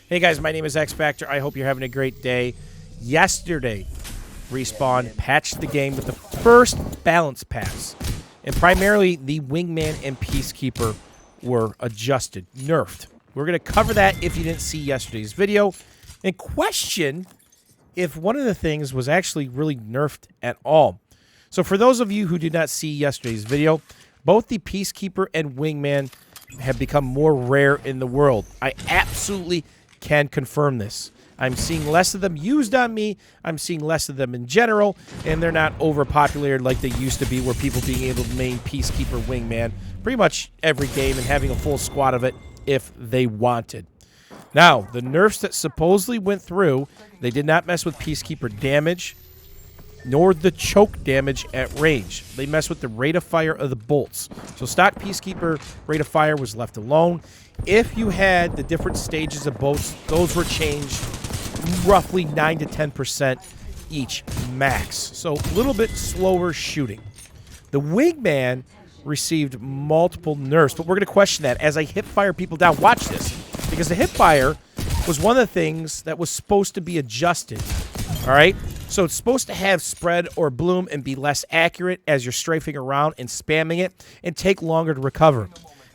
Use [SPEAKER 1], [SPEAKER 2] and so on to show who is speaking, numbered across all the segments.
[SPEAKER 1] Hey guys, my name is X Factor. I hope you're having a great day. Yesterday, Respawn patched the game with the first balance pass. And primarily, the Wingman and Peacekeeper were adjusted, nerfed. We're going to cover that if you didn't see yesterday's video. And question if one of the things was actually really nerfed at all. So for those of you who did not see yesterday's video, both the Peacekeeper and Wingman have become more rare in the world. I absolutely can confirm this. I'm seeing less of them used on me. I'm seeing less of them in general, and they're not overpopulated like they used to be, where people being able to main Peacekeeper, Wingman pretty much every game and having a full squad of it if they wanted. Now, the nerfs that supposedly went through, they did not mess with Peacekeeper damage, nor the choke damage at range. They messed with the rate of fire of the bolts. So stock Peacekeeper rate of fire was left alone. If you had the different stages of bolts, those were changed roughly 9 to 10% each max. So a little bit slower shooting. The Wingman received multiple nerfs, but we're going to question that as I Hipfire people down. Watch this, because the Hipfire was one of the things that was supposed to be adjusted. All right? So it's supposed to have spread or bloom and be less accurate as you're strafing around and spamming it and take longer to recover.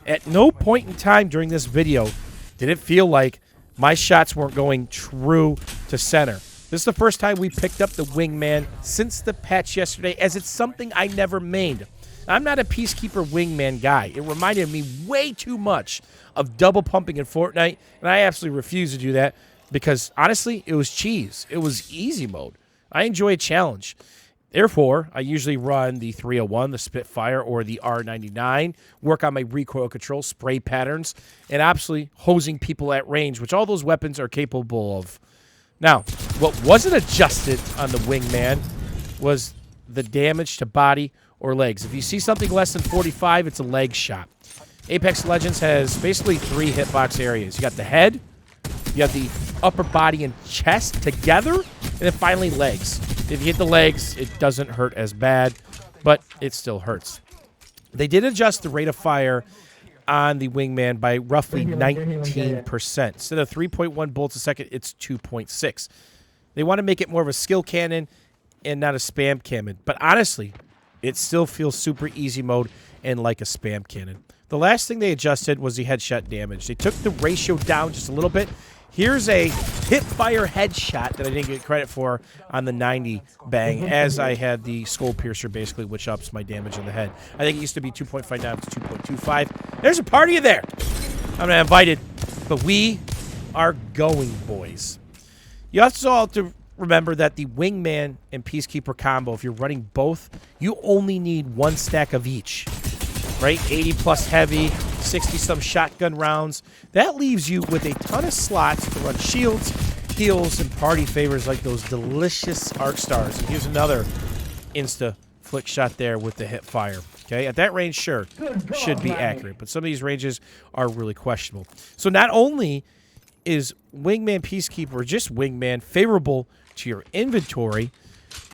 [SPEAKER 1] At no point in time during this video did it feel like my shots weren't going true to center. This is the first time we picked up the Wingman since the patch yesterday, as it's something I never mained. I'm not a Peacekeeper Wingman guy. It reminded me way too much of double pumping in Fortnite, and I absolutely refuse to do that because, honestly, it was cheese. It was easy mode. I enjoy a challenge. Therefore, I usually run the 301, the Spitfire, or the R99, work on my recoil control, spray patterns, and absolutely hosing people at range, which all those weapons are capable of. Now, what wasn't adjusted on the Wingman was the damage to body or legs. If you see something less than 45, it's a leg shot. Apex Legends has basically 3 hitbox areas. You got the head, you have the upper body and chest together, and then finally legs. If you hit the legs, it doesn't hurt as bad, but it still hurts. They did adjust the rate of fire on the Wingman by roughly 19%. Instead of 3.1 bolts a second, it's 2.6. They want to make it more of a skill cannon and not a spam cannon. But honestly, it still feels super easy mode and like a spam cannon. The last thing they adjusted was the headshot damage. They took the ratio down just a little bit. Here's a Hipfire headshot that I didn't get credit for on the 90 bang, as I had the skull piercer basically, which ups my damage in the head. I think it used to be 2.5, now it's 2.25. There's a party there. I'm not invited, but we are going, boys. You also have to remember that the Wingman and Peacekeeper combo, if you're running both, you only need 1 stack of each. Right? 80 plus heavy, 60-some shotgun rounds. That leaves you with a ton of slots to run shields, heals, and party favors like those delicious arc stars. And here's another insta flick shot there with the Hipfire. Okay, at that range, sure, should be accurate, but some of these ranges are really questionable. So not only is Wingman Peacekeeper, or just Wingman, favorable to your inventory,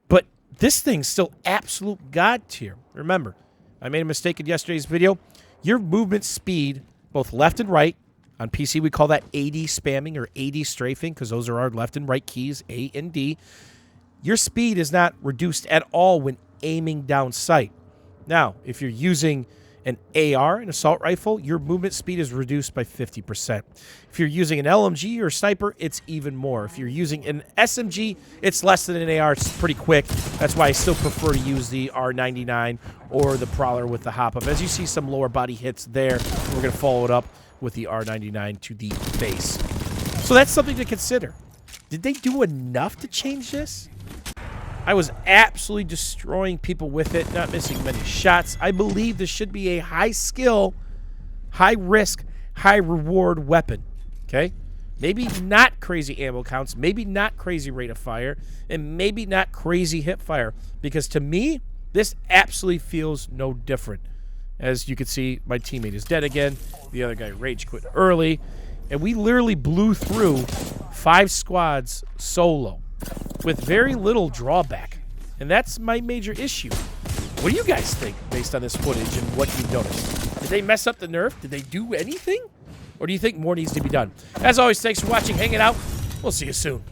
[SPEAKER 1] but this thing's still absolute god tier. Remember, I made a mistake in yesterday's video. Your movement speed, both left and right, on PC we call that AD spamming or AD strafing, because those are our left and right keys, A and D. Your speed is not reduced at all when aiming down sight. Now, if you're using an AR, an assault rifle, your movement speed is reduced by 50%. If you're using an LMG or sniper, it's even more. If you're using an SMG, it's less than an AR. It's pretty quick. That's why I still prefer to use the R99 or the Prowler with the hop-up. As you see some lower body hits there, we're going to follow it up with the R99 to the face. So that's something to consider. Did they do enough to change this? I was absolutely destroying people with it, not missing many shots. I believe this should be a high-skill, high-risk, high-reward weapon, okay? Maybe not crazy ammo counts, maybe not crazy rate of fire, and maybe not crazy hip fire, because to me, this absolutely feels no different. As you can see, my teammate is dead again. The other guy rage quit early, and we literally blew through 5 squads solo with very little drawback. And that's my major issue. What do you guys think based on this footage and what you've noticed? Did they mess up the nerf? Did they do anything? Or do you think more needs to be done? As always, thanks for watching, hanging out. We'll see you soon.